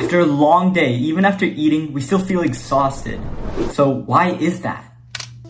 After a long day, even after eating, we still feel exhausted. So why is that?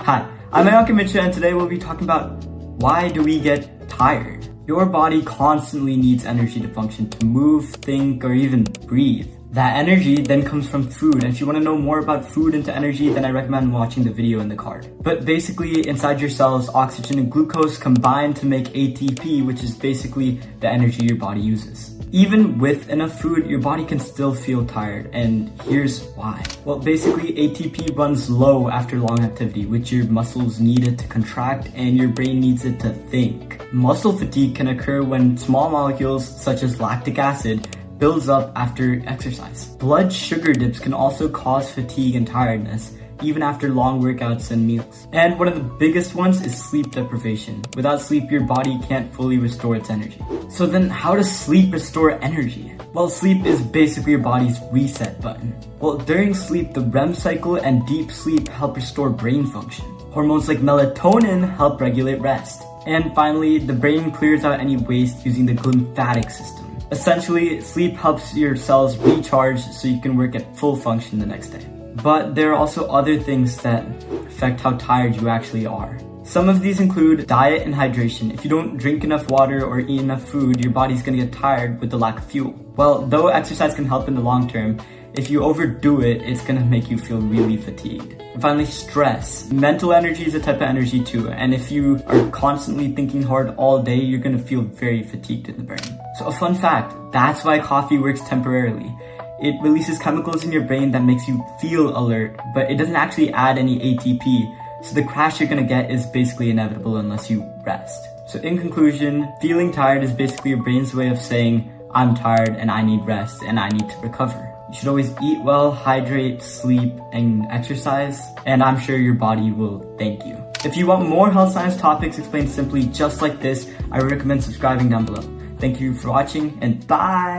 Hi, I'm Ayaka Mitra, and today we'll be talking about why do we get tired? Your body constantly needs energy to function, to move, think, or even breathe. That energy then comes from food, and if you want to know more about food into energy, then I recommend watching the video in the card. But basically, inside your cells, oxygen and glucose combine to make ATP, which is basically the energy your body uses. Even with enough food, your body can still feel tired, and here's why. Well, basically, ATP runs low after long activity, which your muscles need it to contract and your brain needs it to think. Muscle fatigue can occur when small molecules, such as lactic acid, builds up after exercise. Blood sugar dips can also cause fatigue and tiredness, even after long workouts and meals. And one of the biggest ones is sleep deprivation. Without sleep, your body can't fully restore its energy. So then how does sleep restore energy? Well, sleep is basically your body's reset button. Well, during sleep, the REM cycle and deep sleep help restore brain function. Hormones like melatonin help regulate rest. And finally, the brain clears out any waste using the glymphatic system. Essentially, sleep helps your cells recharge so you can work at full function the next day. But there are also other things that affect how tired you actually are. Some of these include diet and hydration. If you don't drink enough water or eat enough food, your body's gonna get tired with the lack of fuel. Well, though exercise can help in the long term, if you overdo it, it's gonna make you feel really fatigued. And finally, stress. Mental energy is a type of energy too, and if you are constantly thinking hard all day, you're gonna feel very fatigued in the brain. So a fun fact, that's why coffee works temporarily. It releases chemicals in your brain that makes you feel alert, but it doesn't actually add any ATP, so the crash you're gonna get is basically inevitable unless you rest. So in conclusion, feeling tired is basically your brain's way of saying, I'm tired and I need rest and I need to recover. You should always eat well, hydrate, sleep, and exercise, and I'm sure your body will thank you. If you want more health science topics explained simply just like this, I recommend subscribing down below. Thank you for watching, and bye!